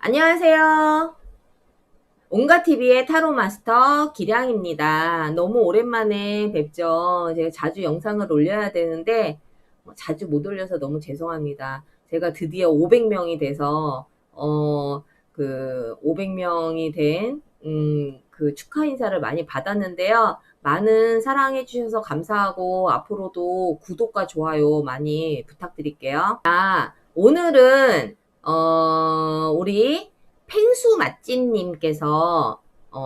안녕하세요. 온가TV의 타로 마스터 기량입니다. 너무 오랜만에 뵙죠. 제가 자주 영상을 올려야 되는데 자주 못 올려서 너무 죄송합니다. 제가 드디어 500명이 돼서 500명이 된 그 축하 인사를 많이 받았는데요. 많은 사랑해 주셔서 감사하고 앞으로도 구독과 좋아요 많이 부탁드릴게요. 오늘은 우리 펭수 맛집님께서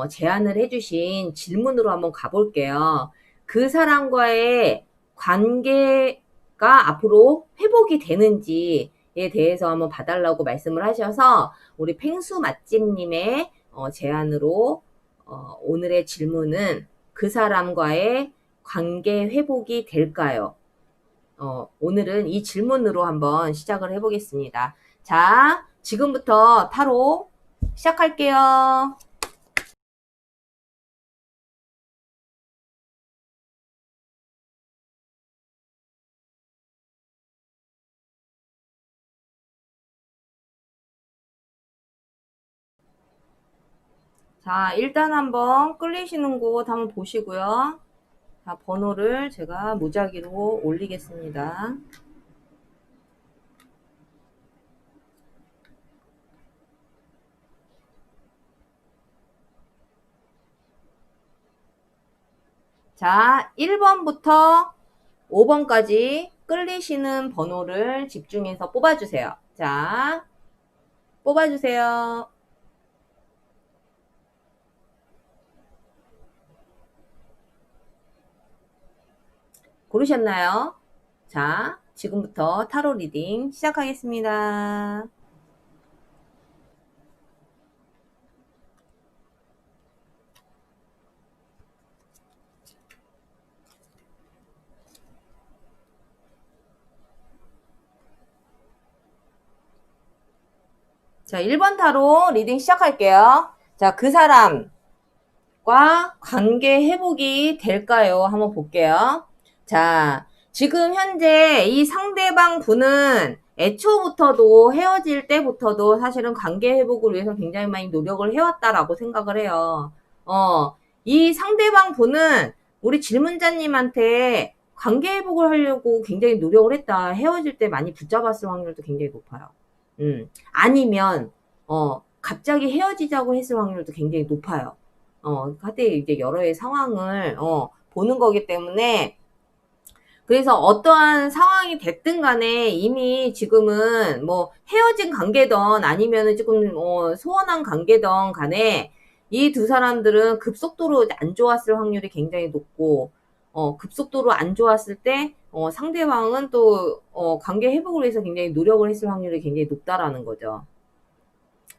제안을 해주신 질문으로 한번 가볼게요. 그 사람과의 관계가 앞으로 회복이 되는지에 대해서 한번 봐달라고 말씀을 하셔서 우리 펭수 맛집님의 제안으로 오늘의 질문은 그 사람과의 관계 회복이 될까요? 오늘은 이 질문으로 한번 시작을 해보겠습니다. 자, 지금부터 타로 시작할게요. 자, 일단 한번 끌리시는 곳 한번 보시고요. 자, 번호를 제가 무작위로 올리겠습니다. 자, 1번부터 5번까지 끌리시는 번호를 집중해서 뽑아주세요. 자, 뽑아주세요. 고르셨나요? 자, 지금부터 타로 리딩 시작하겠습니다. 자, 1번 타로 리딩 시작할게요. 자, 그 사람과 관계 회복이 될까요? 한번 볼게요. 자, 지금 현재 이 상대방 분은 애초부터도 헤어질 때부터도 사실은 관계 회복을 위해서 굉장히 많이 노력을 해왔다라고 생각을 해요. 이 상대방 분은 우리 질문자님한테 관계 회복을 하려고 굉장히 노력을 했다. 헤어질 때 많이 붙잡았을 확률도 굉장히 높아요. 아니면, 갑자기 헤어지자고 했을 확률도 굉장히 높아요. 하되 이제 여러의 상황을, 보는 거기 때문에, 그래서 어떠한 상황이 됐든 간에 이미 지금은 뭐 헤어진 관계든 아니면은 조금, 소원한 관계든 간에 이 두 사람들은 급속도로 안 좋았을 확률이 굉장히 높고, 급속도로 안 좋았을 때, 상대방은 또, 관계 회복을 위해서 굉장히 노력을 했을 확률이 굉장히 높다라는 거죠.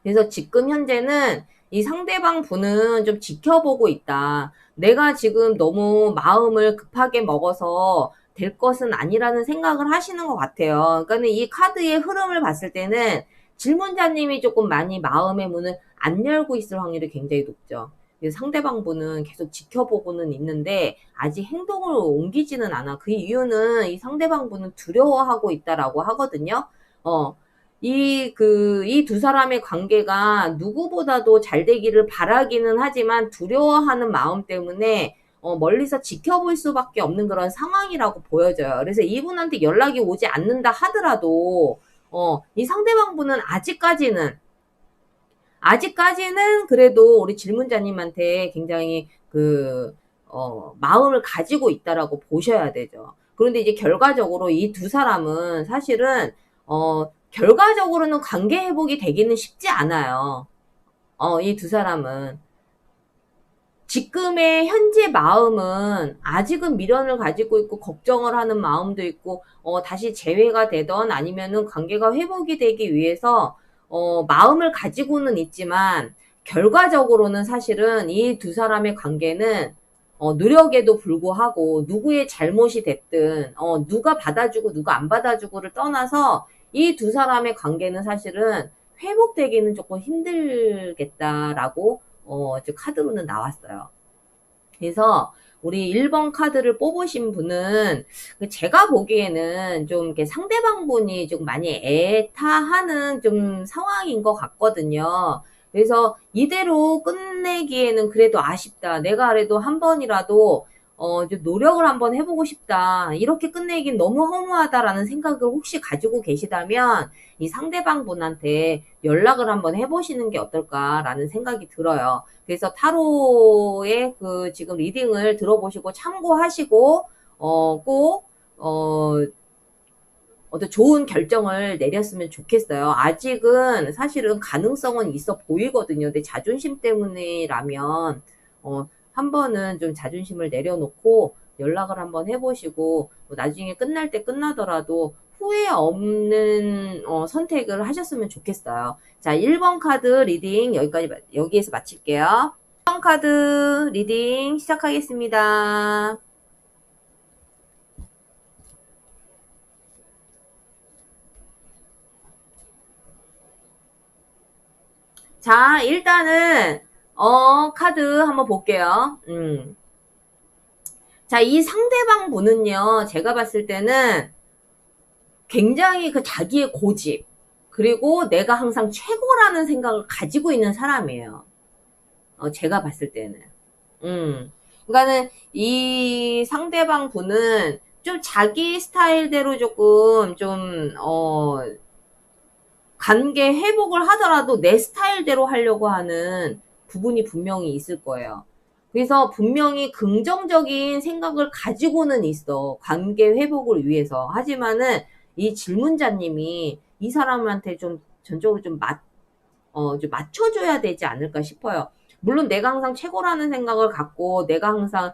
그래서 지금 현재는 이 상대방 분은 좀 지켜보고 있다. 내가 지금 너무 마음을 급하게 먹어서 될 것은 아니라는 생각을 하시는 것 같아요. 그러니까 이 카드의 흐름을 봤을 때는 질문자님이 조금 많이 마음의 문을 안 열고 있을 확률이 굉장히 높죠. 상대방 분은 계속 지켜보고는 있는데 아직 행동을 옮기지는 않아. 그 이유는 이 상대방 분은 두려워하고 있다라고 하거든요. 이 두 사람의 관계가 누구보다도 잘 되기를 바라기는 하지만 두려워하는 마음 때문에 멀리서 지켜볼 수밖에 없는 그런 상황이라고 보여져요. 그래서 이분한테 연락이 오지 않는다 하더라도, 이 상대방 분은 아직까지는 그래도 우리 질문자님한테 굉장히 마음을 가지고 있다라고 보셔야 되죠. 그런데 이제 결과적으로 이 두 사람은 사실은, 결과적으로는 관계 회복이 되기는 쉽지 않아요. 이 두 사람은. 지금의 현재 마음은 아직은 미련을 가지고 있고 걱정을 하는 마음도 있고 다시 재회가 되던 아니면은 관계가 회복이 되기 위해서 마음을 가지고는 있지만 결과적으로는 사실은 이 두 사람의 관계는 노력에도 불구하고 누구의 잘못이 됐든 누가 받아주고 누가 안 받아주고를 떠나서 이 두 사람의 관계는 사실은 회복되기는 조금 힘들겠다라고 카드로는 나왔어요. 그래서 우리 1번 카드를 뽑으신 분은 제가 보기에는 좀 이렇게 상대방 분이 좀 많이 애타하는 좀 상황인 것 같거든요. 그래서 이대로 끝내기에는 그래도 아쉽다. 내가 그래도 한 번이라도 좀 노력을 한번 해보고 싶다. 이렇게 끝내긴 너무 허무하다라는 생각을 혹시 가지고 계시다면 이 상대방 분한테 연락을 한번 해보시는 게 어떨까라는 생각이 들어요. 그래서 타로의 그 지금 리딩을 들어보시고 참고하시고 꼭 어떤 좋은 결정을 내렸으면 좋겠어요. 아직은 사실은 가능성은 있어 보이거든요. 근데 자존심 때문이라면 한 번은 좀 자존심을 내려놓고 연락을 한번 해보시고 나중에 끝날 때 끝나더라도 후회 없는 선택을 하셨으면 좋겠어요. 자, 1번 카드 리딩 여기에서 마칠게요. 1번 카드 리딩 시작하겠습니다. 자, 일단은 카드 한번 볼게요. 자, 이 상대방 분은요, 제가 봤을 때는 굉장히 그 자기의 고집, 그리고 내가 항상 최고라는 생각을 가지고 있는 사람이에요. 제가 봤을 때는. 그러니까는 이 상대방 분은 좀 자기 스타일대로 조금 관계 회복을 하더라도 내 스타일대로 하려고 하는 부분이 분명히 있을 거예요. 그래서 분명히 긍정적인 생각을 가지고는 있어. 관계 회복을 위해서. 하지만은 이 질문자님이 이 사람한테 좀 전적으로 좀 맞춰줘야 되지 않을까 싶어요. 물론 내가 항상 최고라는 생각을 갖고 내가 항상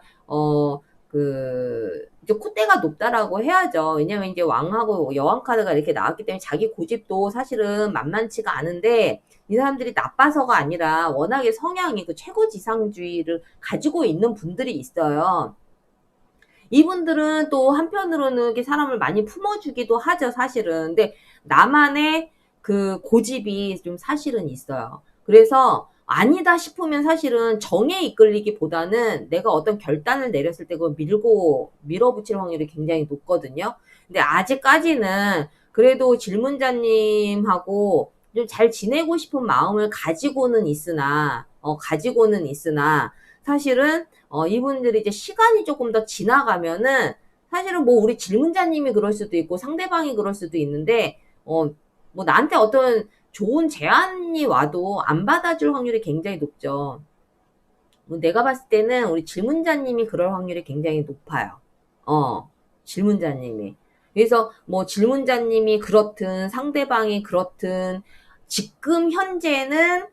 이제 콧대가 높다라고 해야죠. 왜냐면 이제 왕하고 여왕 카드가 이렇게 나왔기 때문에 자기 고집도 사실은 만만치가 않은데 이 사람들이 나빠서가 아니라 워낙에 성향이 그 최고지상주의를 가지고 있는 분들이 있어요. 이분들은 또 한편으로는 이렇게 사람을 많이 품어주기도 하죠, 사실은. 근데 나만의 그 고집이 좀 사실은 있어요. 그래서 아니다 싶으면 사실은 정에 이끌리기보다는 내가 어떤 결단을 내렸을 때 그걸 밀어붙일 확률이 굉장히 높거든요. 근데 아직까지는 그래도 질문자님하고 좀 잘 지내고 싶은 마음을 가지고는 있으나, 사실은 이분들이 이제 시간이 조금 더 지나가면은 사실은 뭐 우리 질문자님이 그럴 수도 있고 상대방이 그럴 수도 있는데 뭐 나한테 어떤 좋은 제안이 와도 안 받아줄 확률이 굉장히 높죠. 뭐 내가 봤을 때는 우리 질문자님이 그럴 확률이 굉장히 높아요. 질문자님이. 그래서 뭐 질문자님이 그렇든 상대방이 그렇든 지금 현재는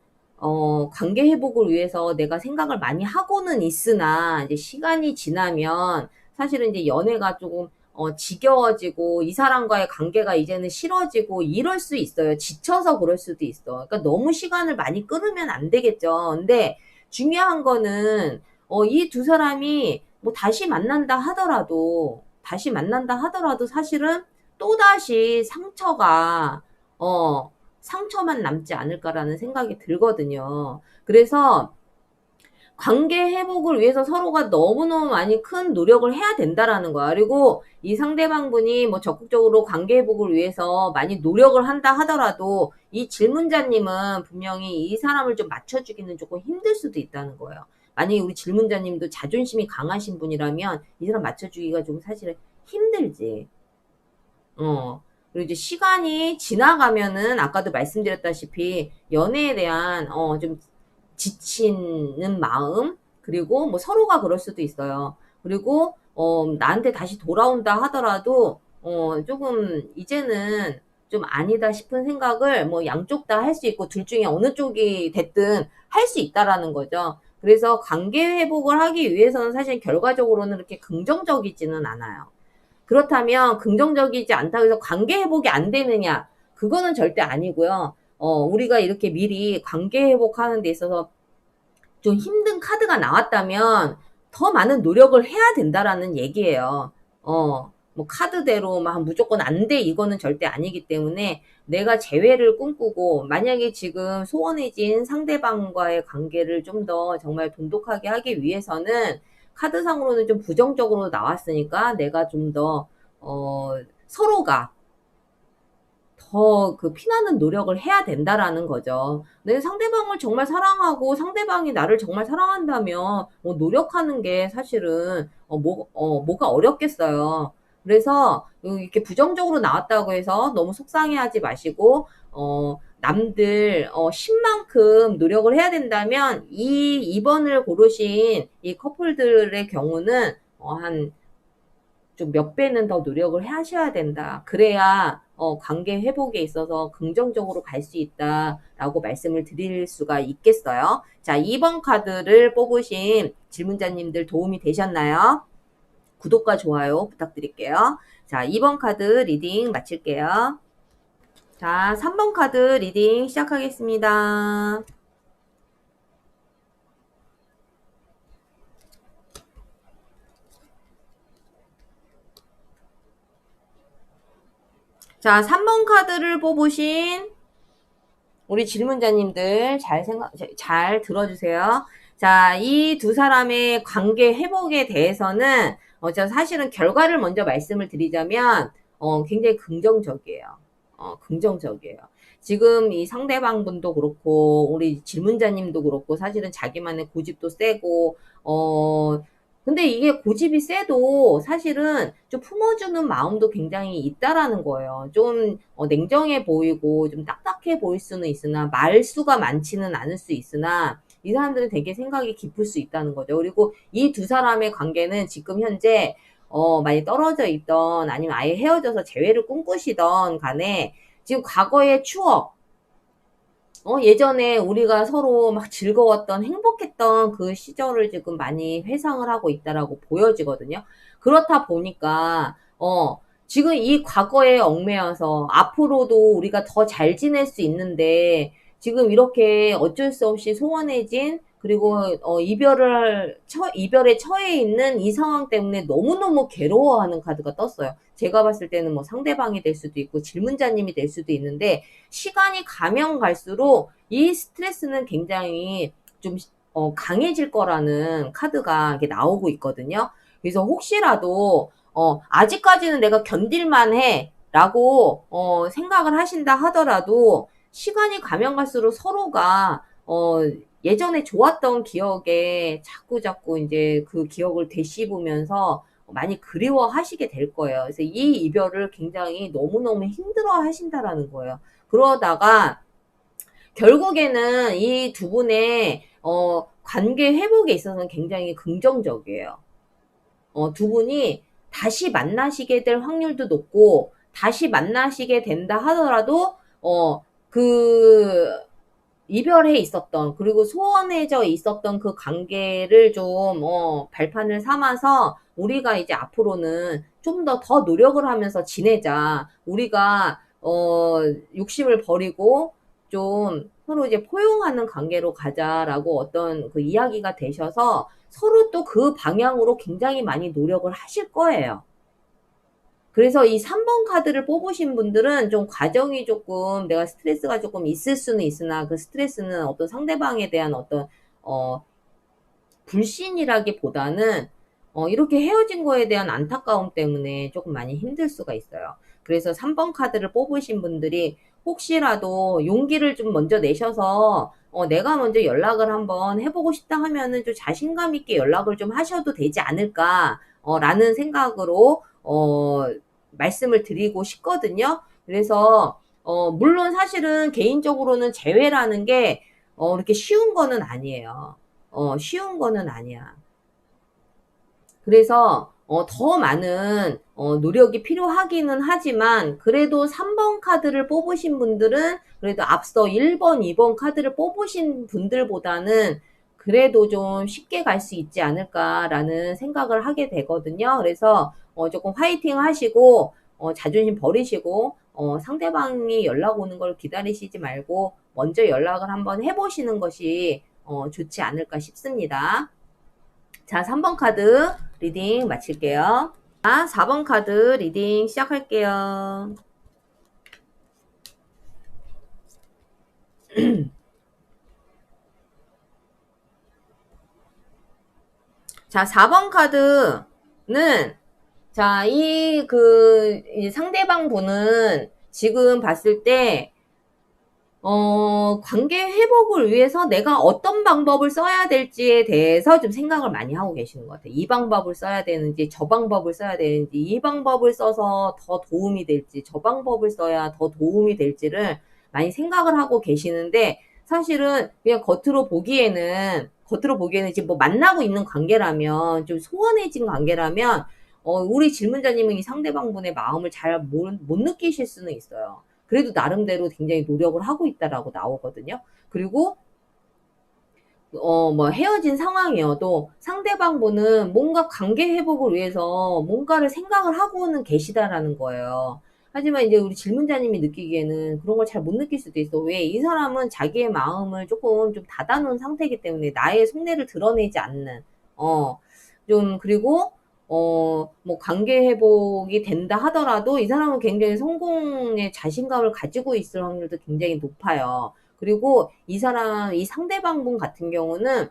관계 회복을 위해서 내가 생각을 많이 하고는 있으나 이제 시간이 지나면 사실은 이제 연애가 조금 지겨워지고 이 사람과의 관계가 이제는 싫어지고 이럴 수 있어요. 지쳐서 그럴 수도 있어. 그러니까 너무 시간을 많이 끌으면 안 되겠죠. 근데 중요한 거는 이 두 사람이 뭐 다시 만난다 하더라도 사실은 또다시 상처만 남지 않을까라는 생각이 들거든요. 그래서 관계 회복을 위해서 서로가 너무너무 많이 큰 노력을 해야 된다라는 거야. 그리고 이 상대방 분이 뭐 적극적으로 관계 회복을 위해서 많이 노력을 한다 하더라도 이 질문자님은 분명히 이 사람을 좀 맞춰주기는 조금 힘들 수도 있다는 거예요. 만약에 우리 질문자님도 자존심이 강하신 분이라면 이 사람 맞춰주기가 좀 사실은 힘들지. 그리고 이제 시간이 지나가면은 아까도 말씀드렸다시피 연애에 대한 좀 지치는 마음, 그리고 뭐 서로가 그럴 수도 있어요. 그리고 나한테 다시 돌아온다 하더라도 조금 이제는 좀 아니다 싶은 생각을 뭐 양쪽 다 할 수 있고 둘 중에 어느 쪽이 됐든 할 수 있다라는 거죠. 그래서 관계 회복을 하기 위해서는 사실 결과적으로는 그렇게 긍정적이지는 않아요. 그렇다면 긍정적이지 않다고 해서 관계 회복이 안 되느냐? 그거는 절대 아니고요. 우리가 이렇게 미리 관계 회복하는 데 있어서 좀 힘든 카드가 나왔다면 더 많은 노력을 해야 된다라는 얘기예요. 뭐 카드대로 막 무조건 안 돼 이거는 절대 아니기 때문에 내가 재회를 꿈꾸고 만약에 지금 소원해진 상대방과의 관계를 좀 더 정말 돈독하게 하기 위해서는 카드상으로는 좀 부정적으로 나왔으니까 내가 좀 더, 서로가 더 그 피나는 노력을 해야 된다라는 거죠. 내 상대방을 정말 사랑하고 상대방이 나를 정말 사랑한다면 노력하는 게 사실은 뭐가 어렵겠어요. 그래서 이렇게 부정적으로 나왔다고 해서 너무 속상해하지 마시고 남들 10만큼 노력을 해야 된다면 이 2번을 고르신 이 커플들의 경우는 한 좀 몇 배는 더 노력을 하셔야 된다. 그래야 관계 회복에 있어서 긍정적으로 갈 수 있다라고 말씀을 드릴 수가 있겠어요. 자, 2번 카드를 뽑으신 질문자님들 도움이 되셨나요? 구독과 좋아요 부탁드릴게요. 자, 2번 카드 리딩 마칠게요. 자, 3번 카드 리딩 시작하겠습니다. 자, 3번 카드를 뽑으신 우리 질문자님들 잘 들어주세요. 자, 이 두 사람의 관계 회복에 대해서는, 저 사실은 결과를 먼저 말씀을 드리자면, 굉장히 긍정적이에요. 긍정적이에요. 지금 이 상대방 분도 그렇고, 우리 질문자님도 그렇고, 사실은 자기만의 고집도 세고, 근데 이게 고집이 세도 사실은 좀 품어주는 마음도 굉장히 있다라는 거예요. 좀 냉정해 보이고 좀 딱딱해 보일 수는 있으나 말수가 많지는 않을 수 있으나 이 사람들은 되게 생각이 깊을 수 있다는 거죠. 그리고 이 두 사람의 관계는 지금 현재 많이 떨어져 있던 아니면 아예 헤어져서 재회를 꿈꾸시던 간에 지금 과거의 추억 예전에 우리가 서로 막 즐거웠던, 행복했던 그 시절을 지금 많이 회상을 하고 있다라고 보여지거든요. 그렇다 보니까, 지금 이 과거에 얽매여서 앞으로도 우리가 더 잘 지낼 수 있는데, 지금 이렇게 어쩔 수 없이 소원해진, 그리고, 이별에 처해 있는 이 상황 때문에 너무너무 괴로워하는 카드가 떴어요. 제가 봤을 때는 뭐 상대방이 될 수도 있고, 질문자님이 될 수도 있는데, 시간이 가면 갈수록 이 스트레스는 굉장히 좀 강해질 거라는 카드가 이렇게 나오고 있거든요. 그래서 혹시라도 아직까지는 내가 견딜만 해 라고 생각을 하신다 하더라도 시간이 가면 갈수록 서로가 예전에 좋았던 기억에 자꾸자꾸 이제 그 기억을 되씹으면서 많이 그리워하시게 될 거예요. 그래서 이 이별을 굉장히 너무너무 힘들어 하신다라는 거예요. 그러다가 결국에는 이 두 분의 관계 회복에 있어서는 굉장히 긍정적이에요. 두 분이 다시 만나시게 될 확률도 높고 다시 만나시게 된다 하더라도 그 이별해 있었던 그리고 소원해져 있었던 그 관계를 좀 발판을 삼아서 우리가 이제 앞으로는 좀 더 노력을 하면서 지내자. 우리가 욕심을 버리고 좀 서로 이제 포용하는 관계로 가자라고 어떤 그 이야기가 되셔서 서로 또 그 방향으로 굉장히 많이 노력을 하실 거예요. 그래서 이 3번 카드를 뽑으신 분들은 좀 과정이 조금 내가 스트레스가 조금 있을 수는 있으나 그 스트레스는 어떤 상대방에 대한 어떤 불신이라기보다는 이렇게 헤어진 거에 대한 안타까움 때문에 조금 많이 힘들 수가 있어요. 그래서 3번 카드를 뽑으신 분들이 혹시라도 용기를 좀 먼저 내셔서 내가 먼저 연락을 한번 해보고 싶다 하면은 좀 자신감 있게 연락을 좀 하셔도 되지 않을까 라는 생각으로 말씀을 드리고 싶거든요. 그래서 물론 사실은 개인적으로는 재회라는 게 이렇게 쉬운 거는 아니에요. 쉬운 거는 아니야. 그래서 더 많은 노력이 필요하기는 하지만 그래도 3번 카드를 뽑으신 분들은 그래도 앞서 1번, 2번 카드를 뽑으신 분들보다는 그래도 좀 쉽게 갈 수 있지 않을까라는 생각을 하게 되거든요. 그래서 조금 화이팅 하시고 자존심 버리시고 상대방이 연락 오는 걸 기다리시지 말고 먼저 연락을 한번 해보시는 것이 좋지 않을까 싶습니다. 자, 3번 카드 리딩 마칠게요. 자, 4번 카드 리딩 시작할게요. 자, 4번 카드는, 자, 이 상대방 분은 지금 봤을 때, 관계 회복을 위해서 내가 어떤 방법을 써야 될지에 대해서 좀 생각을 많이 하고 계시는 것 같아요. 이 방법을 써야 되는지, 저 방법을 써야 되는지, 이 방법을 써서 더 도움이 될지, 저 방법을 써야 더 도움이 될지를 많이 생각을 하고 계시는데, 사실은 그냥 겉으로 보기에는 지금 뭐 만나고 있는 관계라면, 좀 소원해진 관계라면, 우리 질문자님은 이 상대방분의 마음을 잘 못 느끼실 수는 있어요. 그래도 나름대로 굉장히 노력을 하고 있다라고 나오거든요. 그리고 뭐 헤어진 상황이어도 상대방분은 뭔가 관계 회복을 위해서 뭔가를 생각을 하고는 계시다라는 거예요. 하지만 이제 우리 질문자님이 느끼기에는 그런 걸 잘 못 느낄 수도 있어. 왜? 이 사람은 자기의 마음을 조금 좀 닫아놓은 상태이기 때문에 나의 속내를 드러내지 않는, 그리고, 뭐 관계 회복이 된다 하더라도 이 사람은 굉장히 성공의 자신감을 가지고 있을 확률도 굉장히 높아요. 그리고 이 상대방 분 같은 경우는,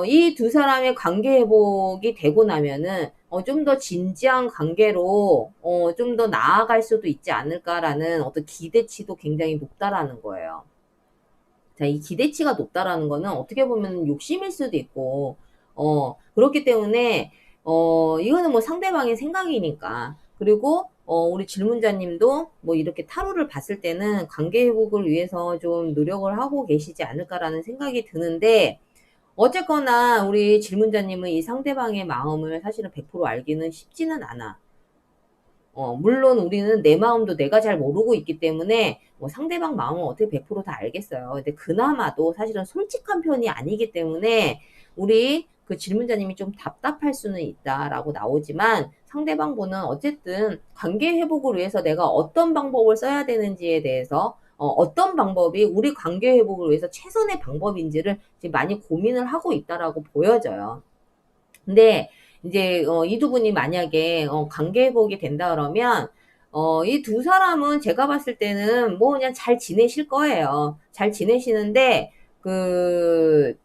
이 두 사람의 관계 회복이 되고 나면은, 좀 더 진지한 관계로, 좀 더 나아갈 수도 있지 않을까라는 어떤 기대치도 굉장히 높다라는 거예요. 자, 이 기대치가 높다라는 거는 어떻게 보면 욕심일 수도 있고, 그렇기 때문에, 이거는 뭐 상대방의 생각이니까. 그리고, 우리 질문자님도 뭐 이렇게 타로를 봤을 때는 관계 회복을 위해서 좀 노력을 하고 계시지 않을까라는 생각이 드는데, 어쨌거나 우리 질문자님은 이 상대방의 마음을 사실은 100% 알기는 쉽지는 않아. 물론 우리는 내 마음도 내가 잘 모르고 있기 때문에 뭐 상대방 마음은 어떻게 100%다 알겠어요. 근데 그나마도 사실은 솔직한 편이 아니기 때문에 우리 그 질문자님이 좀 답답할 수는 있다라고 나오지만 상대방 분은 어쨌든 관계 회복을 위해서 내가 어떤 방법을 써야 되는지에 대해서 어떤 방법이 우리 관계 회복을 위해서 최선의 방법인지를 지금 많이 고민을 하고 있다라고 보여져요. 근데 이제 이 두 분이 만약에 관계 회복이 된다 그러면 이 두 사람은 제가 봤을 때는 뭐 그냥 잘 지내실 거예요. 잘 지내시는데 그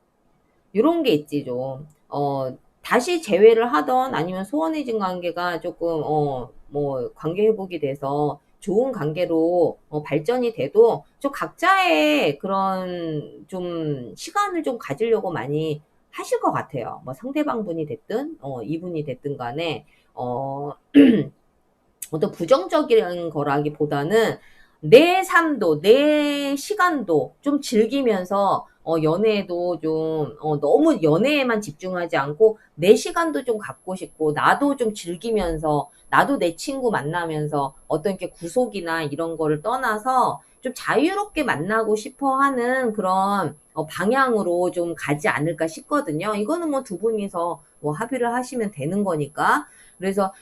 요런 게 있지 좀. 다시 재회를 하던 아니면 소원해진 관계가 조금 뭐 관계 회복이 돼서 좋은 관계로 발전이 돼도 좀 각자의 그런 좀 시간을 좀 가지려고 많이 하실 것 같아요. 뭐 상대방 분이 됐든 이분이 됐든 간에 어 어떤 부정적인 거라기보다는 내 삶도, 내 시간도 좀 즐기면서, 연애도 좀, 너무 연애에만 집중하지 않고, 내 시간도 좀 갖고 싶고, 나도 좀 즐기면서, 나도 내 친구 만나면서, 어떤 이렇게 구속이나 이런 거를 떠나서, 좀 자유롭게 만나고 싶어 하는 그런, 방향으로 좀 가지 않을까 싶거든요. 이거는 뭐 두 분이서 뭐 합의를 하시면 되는 거니까. 그래서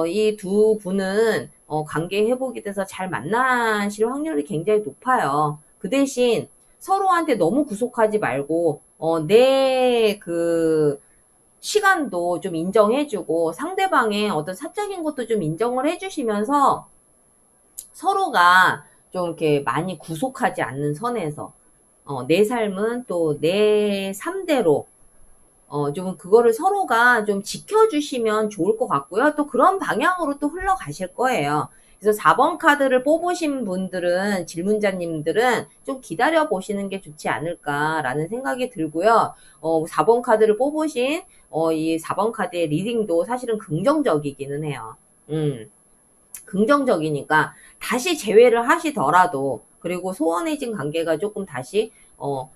이 두 분은 관계 회복이 돼서 잘 만나실 확률이 굉장히 높아요. 그 대신 서로한테 너무 구속하지 말고 내 그 시간도 좀 인정해주고 상대방의 어떤 사적인 것도 좀 인정을 해주시면서 서로가 좀 이렇게 많이 구속하지 않는 선에서 내 삶은 또 내 삶대로 좀 그거를 서로가 좀 지켜주시면 좋을 것 같고요. 또 그런 방향으로 또 흘러가실 거예요. 그래서 4번 카드를 뽑으신 분들은, 질문자님들은 좀 기다려 보시는 게 좋지 않을까라는 생각이 들고요. 4번 카드를 뽑으신, 이 4번 카드의 리딩도 사실은 긍정적이기는 해요. 긍정적이니까 다시 재회를 하시더라도 그리고 소원해진 관계가 조금 다시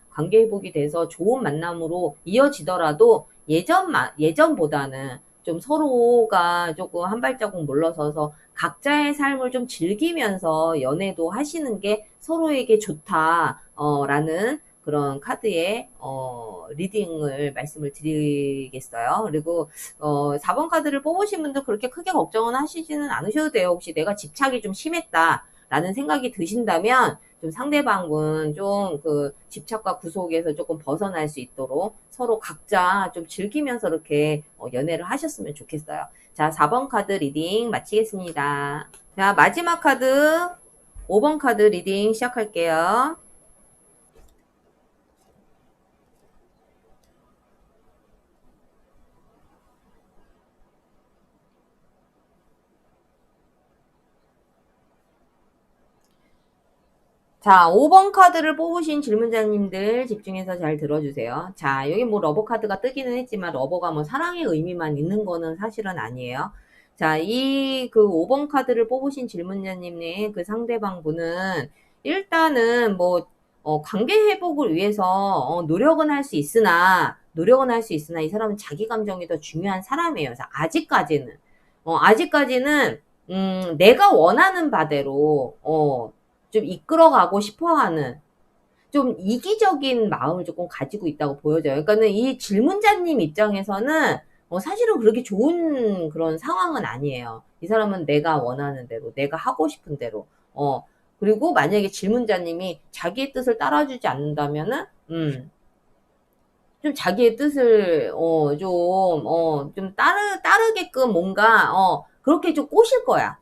관계 회복이 돼서 좋은 만남으로 이어지더라도 예전보다는 좀 서로가 조금 한 발자국 물러서서 각자의 삶을 좀 즐기면서 연애도 하시는 게 서로에게 좋다라는 그런 카드의 리딩을 말씀을 드리겠어요. 그리고 4번 카드를 뽑으신 분들 그렇게 크게 걱정은 하시지는 않으셔도 돼요. 혹시 내가 집착이 좀 심했다라는 생각이 드신다면 좀 상대방은 좀 그 집착과 구속에서 조금 벗어날 수 있도록 서로 각자 좀 즐기면서 이렇게 연애를 하셨으면 좋겠어요. 자, 4번 카드 리딩 마치겠습니다. 자, 마지막 카드 5번 카드 리딩 시작할게요. 자, 5번 카드를 뽑으신 질문자님들 집중해서 잘 들어주세요. 자, 여기 뭐 러버 카드가 뜨기는 했지만 러버가 뭐 사랑의 의미만 있는 거는 사실은 아니에요. 자, 그 5번 카드를 뽑으신 질문자님의 그 상대방 분은 일단은 뭐, 관계 회복을 위해서 노력은 할 수 있으나 이 사람은 자기 감정이 더 중요한 사람이에요. 그래서 아직까지는, 내가 원하는 바대로, 좀 이끌어가고 싶어 하는 좀 이기적인 마음을 조금 가지고 있다고 보여져요. 그러니까는 이 질문자님 입장에서는 사실은 그렇게 좋은 그런 상황은 아니에요. 이 사람은 내가 원하는 대로, 내가 하고 싶은 대로, 그리고 만약에 질문자님이 자기의 뜻을 따라주지 않는다면은, 좀 자기의 뜻을, 좀 따르게끔 뭔가, 그렇게 좀 꼬실 거야.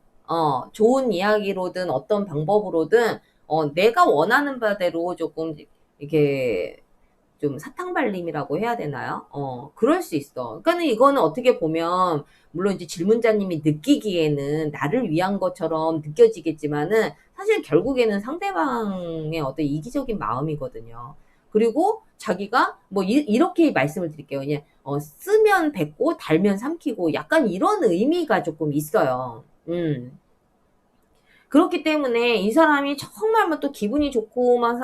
좋은 이야기로든 어떤 방법으로든, 내가 원하는 바대로 조금, 이렇게, 좀 사탕발림이라고 해야 되나요? 그럴 수 있어. 그러니까는 이거는 어떻게 보면, 물론 이제 질문자님이 느끼기에는 나를 위한 것처럼 느껴지겠지만은, 사실 결국에는 상대방의 어떤 이기적인 마음이거든요. 그리고 자기가 뭐 이렇게 말씀을 드릴게요. 그냥 쓰면 뱉고 달면 삼키고 약간 이런 의미가 조금 있어요. 그렇기 때문에 이 사람이 정말 뭐 또 기분이 좋고 막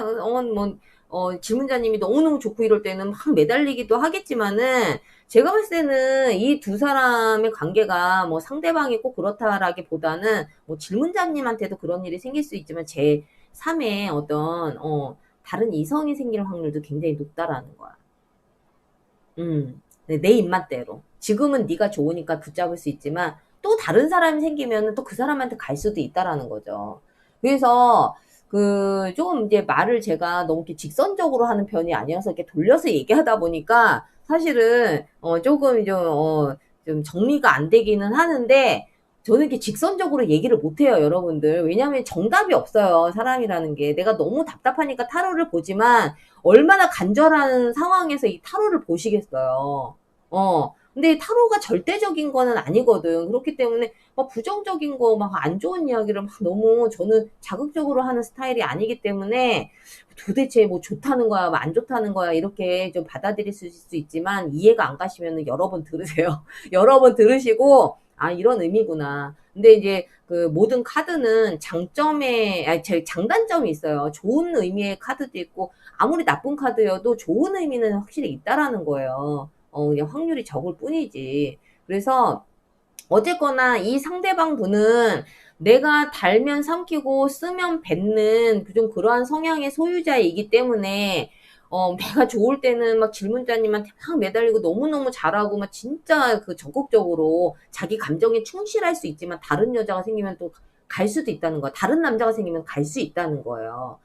질문자님이 너무너무 좋고 이럴 때는 막 매달리기도 하겠지만은 제가 봤을 때는 이 두 사람의 관계가 뭐 상대방이 꼭 그렇다라기보다는 뭐 질문자님한테도 그런 일이 생길 수 있지만 제 3의 어떤 다른 이성이 생길 확률도 굉장히 높다라는 거야. 내 입맛대로. 지금은 네가 좋으니까 붙잡을 수 있지만 또 다른 사람이 생기면 또 그 사람한테 갈 수도 있다라는 거죠. 그래서 좀 이제 말을 제가 너무 이렇게 직선적으로 하는 편이 아니어서 이렇게 돌려서 얘기하다 보니까 사실은 조금 좀 정리가 안 되기는 하는데 저는 이렇게 직선적으로 얘기를 못 해요, 여러분들. 왜냐면 정답이 없어요, 사람이라는 게. 내가 너무 답답하니까 타로를 보지만 얼마나 간절한 상황에서 이 타로를 보시겠어요. 근데 타로가 절대적인 거는 아니거든. 그렇기 때문에 막 부정적인 거, 막 안 좋은 이야기를 막 너무 저는 자극적으로 하는 스타일이 아니기 때문에 도대체 뭐 좋다는 거야, 뭐 안 좋다는 거야, 이렇게 좀 받아들일 수 있지만 이해가 안 가시면 여러 번 들으세요. 여러 번 들으시고, 아, 이런 의미구나. 근데 이제 그 모든 카드는 장단점이 있어요. 좋은 의미의 카드도 있고, 아무리 나쁜 카드여도 좋은 의미는 확실히 있다라는 거예요. 그냥 확률이 적을 뿐이지. 그래서 어쨌거나 이 상대방 분은 내가 달면 삼키고 쓰면 뱉는 좀 그러한 성향의 소유자이기 때문에 내가 좋을 때는 막 질문자님한테 막 매달리고 너무너무 잘하고 막 진짜 적극적으로 자기 감정에 충실할 수 있지만 다른 여자가 생기면 또 갈 수도 있다는 거야. 다른 남자가 생기면 갈 수 있다는 거예요.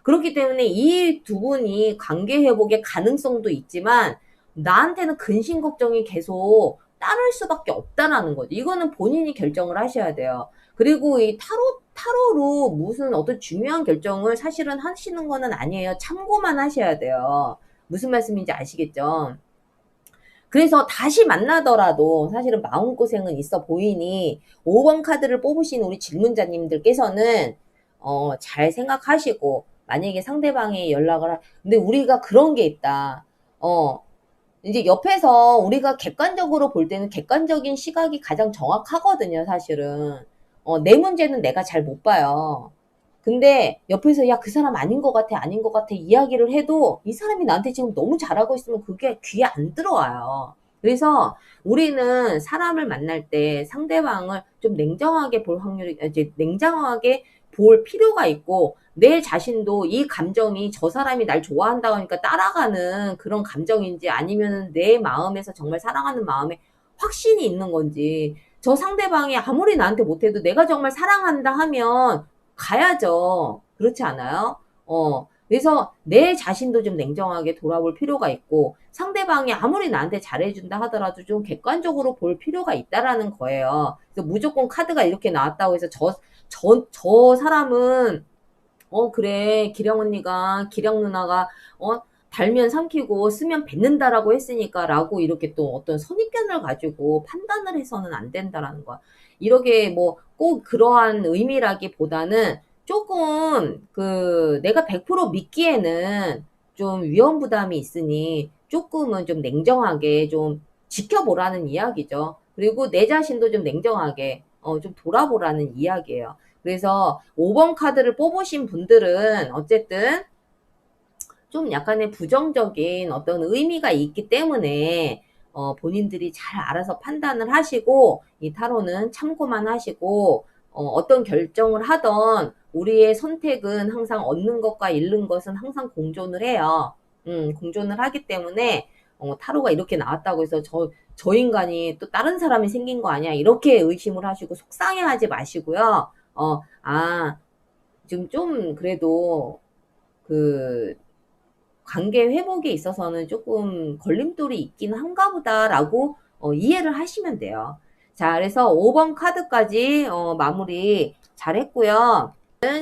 그렇기 때문에 이 두 분이 관계 회복의 가능성도 있지만 나한테는 근심 걱정이 계속 따를 수밖에 없다라는 거죠. 이거는 본인이 결정을 하셔야 돼요. 그리고 이 타로로 무슨 어떤 중요한 결정을 사실은 하시는 거는 아니에요. 참고만 하셔야 돼요. 무슨 말씀인지 아시겠죠? 그래서 다시 만나더라도 사실은 마음고생은 있어 보이니 5번 카드를 뽑으신 우리 질문자님들께서는 잘 생각하시고 만약에 상대방이 근데 우리가 그런 게 있다. 이제 옆에서 우리가 객관적으로 볼 때는 객관적인 시각이 가장 정확하거든요, 사실은. 내 문제는 내가 잘 못 봐요. 근데 옆에서 야, 그 사람 아닌 것 같아, 아닌 것 같아 이야기를 해도 이 사람이 나한테 지금 너무 잘하고 있으면 그게 귀에 안 들어와요. 그래서 우리는 사람을 만날 때 상대방을 좀 냉정하게 볼 확률이, 이제 냉정하게 볼 필요가 있고 내 자신도 이 감정이 저 사람이 날 좋아한다고 하니까 따라가는 그런 감정인지 아니면 내 마음에서 정말 사랑하는 마음에 확신이 있는 건지 저 상대방이 아무리 나한테 못해도 내가 정말 사랑한다 하면 가야죠. 그렇지 않아요? 그래서 내 자신도 좀 냉정하게 돌아볼 필요가 있고 상대방이 아무리 나한테 잘해준다 하더라도 좀 객관적으로 볼 필요가 있다라는 거예요. 그래서 무조건 카드가 이렇게 나왔다고 해서 저 사람은 그래. 기령 누나가, 달면 삼키고 쓰면 뱉는다라고 했으니까 라고 이렇게 또 어떤 선입견을 가지고 판단을 해서는 안 된다라는 거야. 이렇게 뭐 꼭 그러한 의미라기보다는 조금 내가 100% 믿기에는 좀 위험 부담이 있으니 조금은 좀 냉정하게 좀 지켜보라는 이야기죠. 그리고 내 자신도 좀 냉정하게 좀 돌아보라는 이야기예요. 그래서 5번 카드를 뽑으신 분들은 어쨌든 좀 약간의 부정적인 어떤 의미가 있기 때문에 본인들이 잘 알아서 판단을 하시고 이 타로는 참고만 하시고 어떤 결정을 하던 우리의 선택은 항상 얻는 것과 잃는 것은 항상 공존을 해요. 공존을 하기 때문에 타로가 이렇게 나왔다고 해서 저 인간이 또 다른 사람이 생긴 거 아니야 이렇게 의심을 하시고 속상해하지 마시고요. 지금 좀 그래도 그 관계 회복에 있어서는 조금 걸림돌이 있긴 한가 보다라고 이해를 하시면 돼요. 자, 그래서 5번 카드까지 마무리 잘 했고요.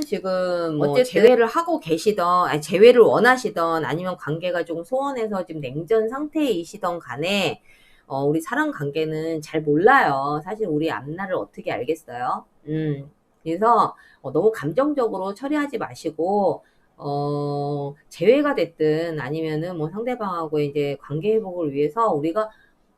지금 뭐 어쨌든 재회를 하고 계시던, 아니, 재회를 원하시던, 아니면 관계가 조금 소원해서 지금 냉전 상태이시던 간에, 우리 사람 관계는 잘 몰라요. 사실 우리 앞날을 어떻게 알겠어요? 그래서 너무 감정적으로 처리하지 마시고, 재회가 됐든 아니면은 뭐 상대방하고 이제 관계 회복을 위해서 우리가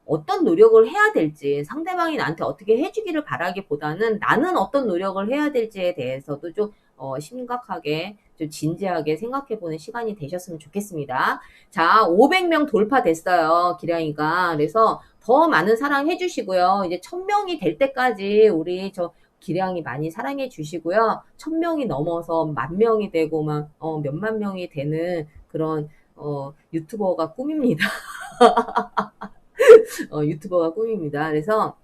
어떤 노력을 해야 될지 상대방이 나한테 어떻게 해주기를 바라기보다는 나는 어떤 노력을 해야 될지에 대해서도 좀 심각하게 좀 진지하게 생각해보는 시간이 되셨으면 좋겠습니다. 자, 500명 돌파됐어요. 기량이가. 그래서 더 많은 사랑 해주시고요. 이제 1000명이 될 때까지 우리 기량이 많이 사랑해 주시고요. 1000명이 넘어서 10,000명이 되고 막 몇만 명이 되는 그런 유튜버가 꿈입니다. 유튜버가 꿈입니다. 그래서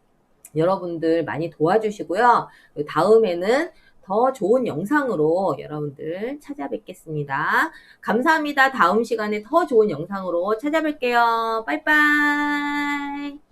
여러분들 많이 도와주시고요. 다음에는 더 좋은 영상으로 여러분들 찾아뵙겠습니다. 감사합니다. 다음 시간에 더 좋은 영상으로 찾아뵐게요. 빠이빠이.